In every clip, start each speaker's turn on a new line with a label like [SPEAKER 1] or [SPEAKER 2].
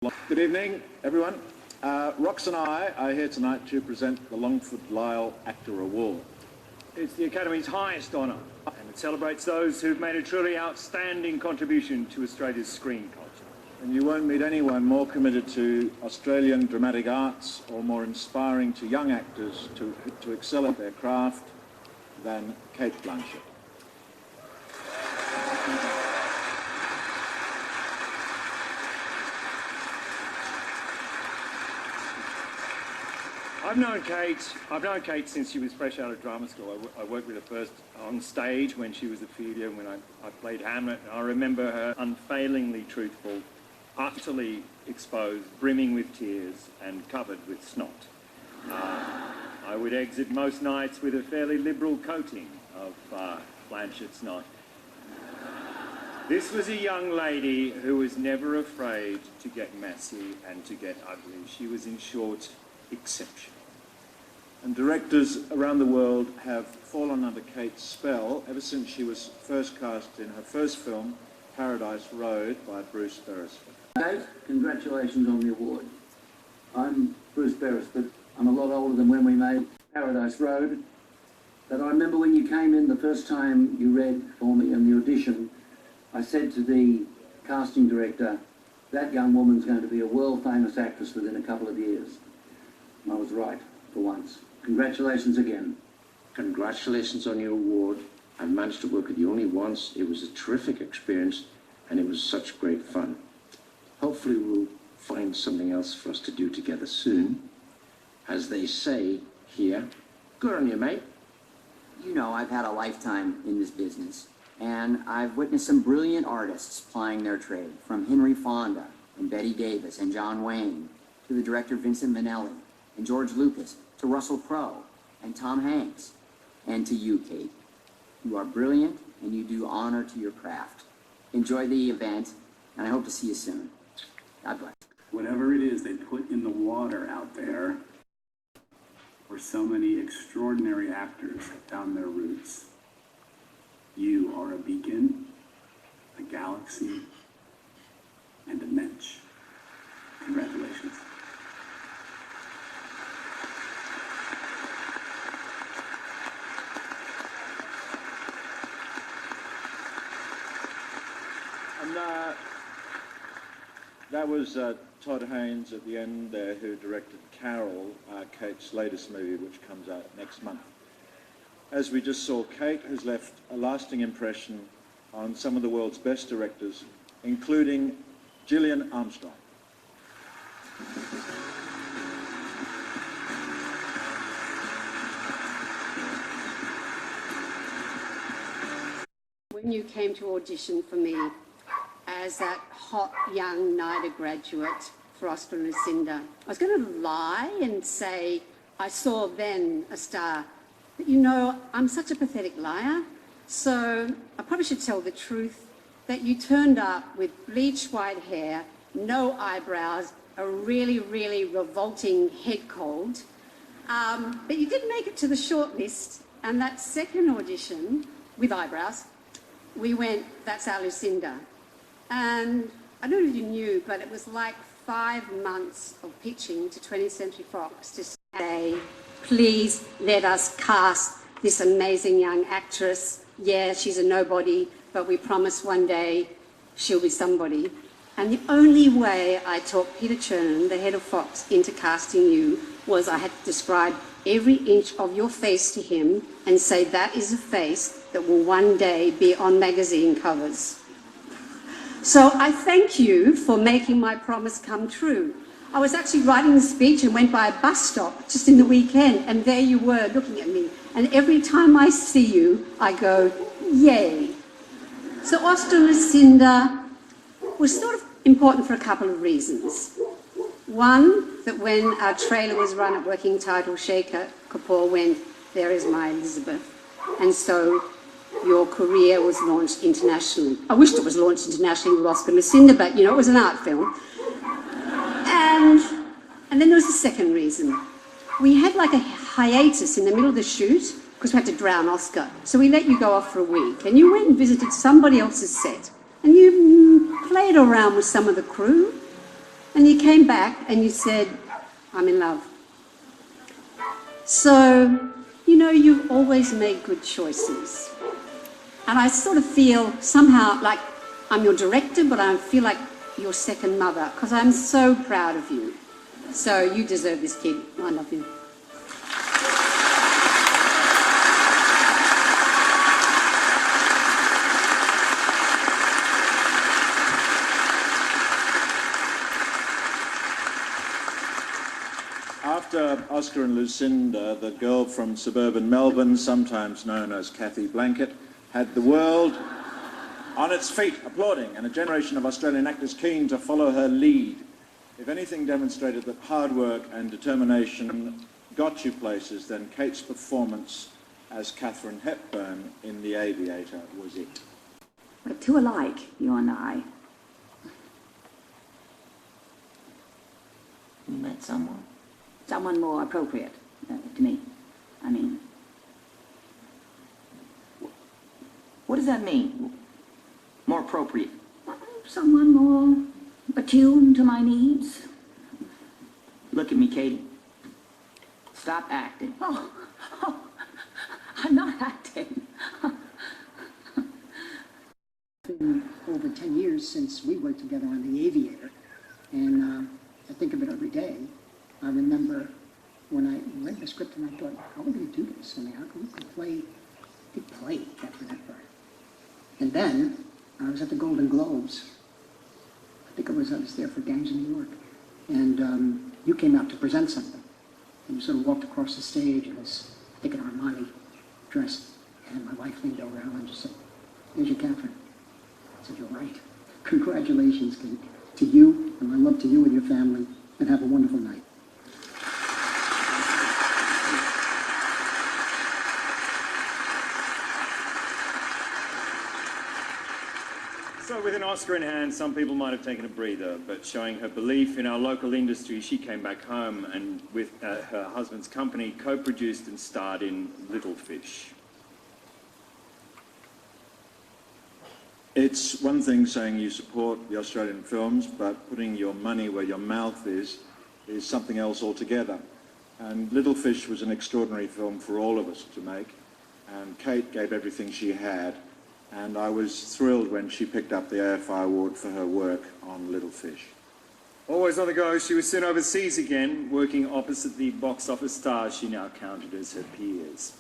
[SPEAKER 1] Good evening, everyone. Rox and I are here tonight to present the Longford Lyell AACTA Award.
[SPEAKER 2] It's the Academy's highest honour, and it celebrates those who've made a truly outstanding contribution to Australia's screen culture.
[SPEAKER 1] And you won't meet anyone more committed to Australian dramatic arts or more inspiring to young actors to excel at their craft than Cate Blanchett.
[SPEAKER 2] I've known Cate since she was fresh out of drama school. I worked with her first on stage when she was a Ophelia, when I played Hamlet. And I remember her unfailingly truthful, utterly exposed, brimming with tears and covered with snot. I would exit most nights with a fairly liberal coating of Blanchett's snot. This was a young lady who was never afraid to get messy and to get ugly. She was, in short, exceptional.
[SPEAKER 1] And directors around the world have fallen under Cate's spell ever since she was first cast in her first film, Paradise Road, by Bruce Beresford.
[SPEAKER 3] Kate, congratulations on the award. I'm Bruce Beresford. I'm a lot older than when we made Paradise Road. But I remember when you came in the first time you read for me in the audition, I said to the casting director, that young woman's going to be a world-famous actress within a couple of years. And I was right, for once. Congratulations again.
[SPEAKER 4] Congratulations on your award. I've managed to work with you only once. It was a terrific experience, and it was such great fun. Hopefully we'll find something else for us to do together soon. As they say here, good on you, mate.
[SPEAKER 5] You know, I've had a lifetime in this business, and I've witnessed some brilliant artists plying their trade, from Henry Fonda and Betty Davis and John Wayne, to the director Vincent Minnelli and George Lucas, to Russell Crowe and Tom Hanks, and to you, Cate. You are brilliant, and you do honor to your craft. Enjoy the event, and I hope to see you soon. God bless.
[SPEAKER 6] Whatever it is they put in the water out there, where so many extraordinary actors have found their roots, you are a beacon, a galaxy, and a mensch. Congratulations.
[SPEAKER 1] And that was Todd Haynes at the end there, who directed Carol, Cate's latest movie, which comes out next month. As we just saw, Cate has left a lasting impression on some of the world's best directors, including Gillian Armstrong.
[SPEAKER 7] When you came to audition for me as that hot young NIDA graduate for Oscar and Lucinda, I was going to lie and say I saw then a star. But you know, I'm such a pathetic liar, so I probably should tell the truth that you turned up with bleached white hair, no eyebrows, a really, really revolting head cold. But you did make it to the shortlist, and that second audition with eyebrows, we went, that's our Lucinda. And I don't know if you knew, but it was like 5 months of pitching to 20th Century Fox to say, please let us cast this amazing young actress. Yeah, she's a nobody, but we promise one day she'll be somebody. And the only way I talked Peter Chernin, the head of Fox, into casting you was I had to describe every inch of your face to him and say that is a face that will one day be on magazine covers. So I thank you for making my promise come true. I was actually writing the speech and went by a bus stop just in the weekend, and there you were looking at me. And every time I see you, I go, yay. So Oscar and Lucinda was sort of important for a couple of reasons. One, that when our trailer was run at working title, Shekhar Kapoor went, there is my Elizabeth. And so your career was launched internationally. I wished it was launched internationally with Oscar and Lucinda, but you know, it was an art film. And then there was a second reason. We had like a hiatus in the middle of the shoot because we had to drown Oscar. So we let you go off for a week, and you went and visited somebody else's set, and you played around with some of the crew. And you came back and you said, I'm in love. So, you know, you've always made good choices. And I sort of feel somehow like I'm your director, but I feel like your second mother, because I'm so proud of you. So you deserve this, kid. I love you.
[SPEAKER 1] After Oscar and Lucinda, the girl from suburban Melbourne, sometimes known as Cate Blanchett, had the world on its feet, applauding, and a generation of Australian actors keen to follow her lead. If anything demonstrated that hard work and determination got you places, then Kate's performance as Katharine Hepburn in The Aviator was it.
[SPEAKER 8] We're too alike, you and I.
[SPEAKER 5] You met someone?
[SPEAKER 8] Someone more appropriate to me. I mean,
[SPEAKER 5] What does that mean? More appropriate?
[SPEAKER 8] someone more attuned to my needs.
[SPEAKER 5] Look at me, Katie. Stop acting.
[SPEAKER 8] Oh, I'm not acting.
[SPEAKER 9] It's been over 10 years since we worked together on The Aviator, and I think of it every day. I remember when I read the script and I thought, how are we going to do this? I mean, how can we play Katharine Hepburn? And then I was at the Golden Globes. I think I was there for Gangs in New York, and you came out to present something. And you sort of walked across the stage in this, I think, an Armani dress, and my wife leaned over Helen and just said, "There's your Katharine." I said, "You're right. Congratulations, Kate, to you, and my love to you and your family, and have a wonderful night."
[SPEAKER 2] So with an Oscar in hand, some people might have taken a breather, but showing her belief in our local industry, she came back home and with her husband's company co-produced and starred in Little Fish.
[SPEAKER 1] It's one thing saying you support the Australian films, but putting your money where your mouth is something else altogether. And Little Fish was an extraordinary film for all of us to make, and Kate gave everything she had, and I was thrilled when she picked up the AFI Award for her work on Little Fish.
[SPEAKER 2] Always on the go, she was soon overseas again, working opposite the box office stars she now counted as her peers.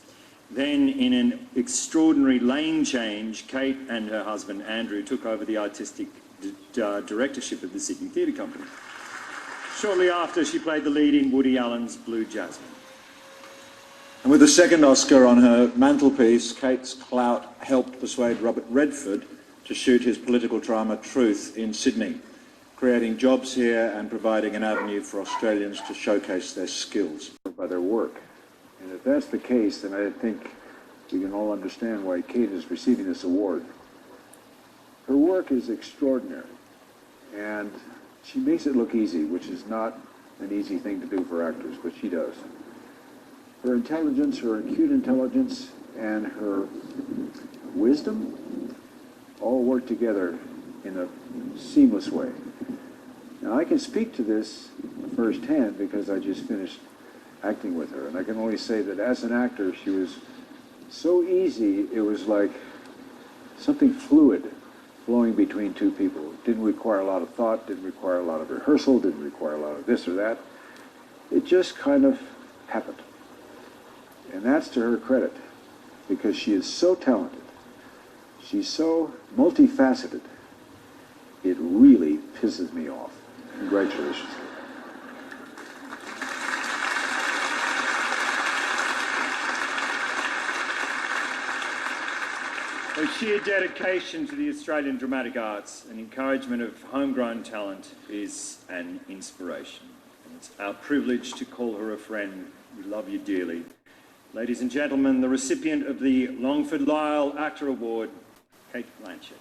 [SPEAKER 2] Then, in an extraordinary lane change, Kate and her husband Andrew took over the artistic directorship of the Sydney Theatre Company. Shortly after, she played the lead in Woody Allen's Blue Jasmine.
[SPEAKER 1] And with the second Oscar on her mantelpiece, Kate's clout helped persuade Robert Redford to shoot his political drama Truth in Sydney, creating jobs here and providing an avenue for Australians to showcase their skills.
[SPEAKER 10] By their work. And if that's the case, then I think we can all understand why Kate is receiving this award. Her work is extraordinary, and she makes it look easy, which is not an easy thing to do for actors, but she does. Her intelligence, her acute intelligence, and her wisdom all work together in a seamless way. Now, I can speak to this firsthand because I just finished acting with her, and I can only say that as an actor, she was so easy, it was like something fluid flowing between two people. It didn't require a lot of thought, didn't require a lot of rehearsal, didn't require a lot of this or that. It just kind of happened. And that's to her credit, because she is so talented. She's so multifaceted. It really pisses me off. Congratulations.
[SPEAKER 2] Her sheer dedication to the Australian dramatic arts and encouragement of homegrown talent is an inspiration. And it's our privilege to call her a friend. We love you dearly. Ladies and gentlemen, the recipient of the Longford Lyell AACTA Award, Cate Blanchett.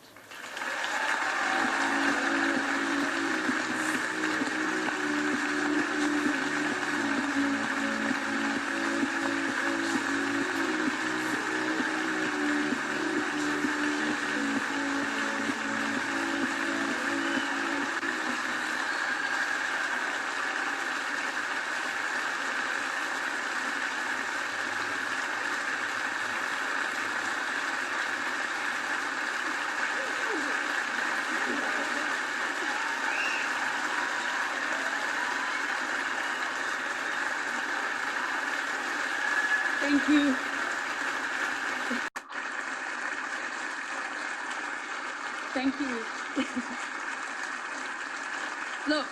[SPEAKER 11] Thank you. Thank you. Look,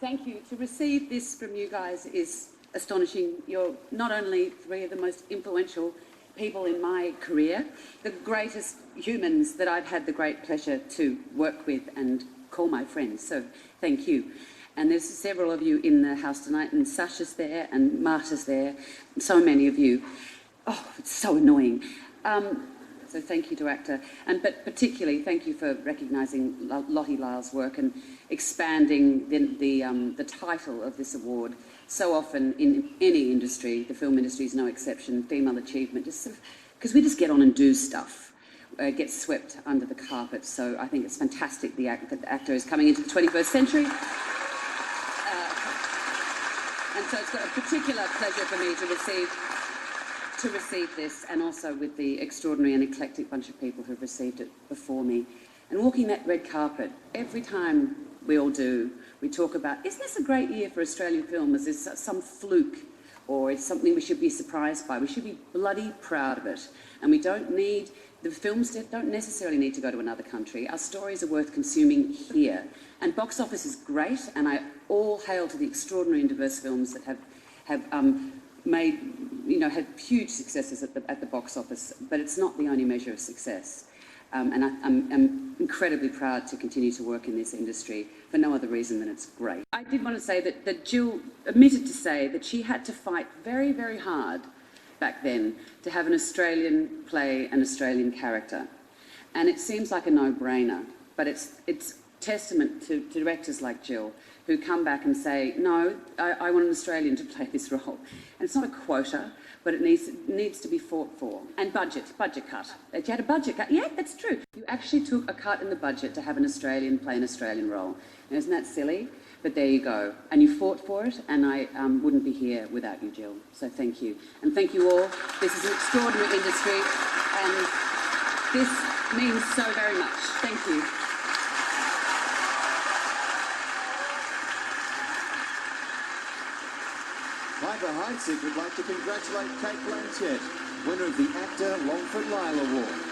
[SPEAKER 11] thank you. To receive this from you guys is astonishing. You're not only three of the most influential people in my career, the greatest humans that I've had the great pleasure to work with and call my friends, so thank you. And there's several of you in the house tonight, and Sasha's there, and Marta's there, so many of you. Oh, it's so annoying. So thank you to AACTA, but particularly thank you for recognising Lottie Lyell's work and expanding the title of this award. So often in any industry, the film industry is no exception, female achievement, just because we just get on and do stuff. Gets swept under the carpet. So I think it's fantastic that the AACTA is coming into the 21st century. And so it's got a particular pleasure for me to receive this, and also with the extraordinary and eclectic bunch of people who've received it before me. And walking that red carpet, every time we all do, we talk about, isn't this a great year for Australian film? Is this some fluke? Or it's something we should be surprised by? We should be bloody proud of it. And the films don't necessarily need to go to another country. Our stories are worth consuming here. And box office is great, and I all hail to the extraordinary and diverse films that have made, had huge successes at the box office, but it's not the only measure of success. And I'm incredibly proud to continue to work in this industry for no other reason than it's great. I did want to say that Jill admitted to say that she had to fight very, very hard back then to have an Australian play an Australian character. And it seems like a no-brainer, but it's testament to directors like Jill who come back and say, no, I want an Australian to play this role. And it's not a quota, but it needs to be fought for. And budget cut. If you had a budget cut, yeah, that's true. You actually took a cut in the budget to have an Australian play an Australian role. Now, isn't that silly? But there you go. And you fought for it, and I wouldn't be here without you, Jill. So thank you. And thank you all. This is an extraordinary industry, and this means so very much. Thank you.
[SPEAKER 12] Piper Heidsieck would like to congratulate Cate Blanchett, winner of the AACTA Longford Lyell Award.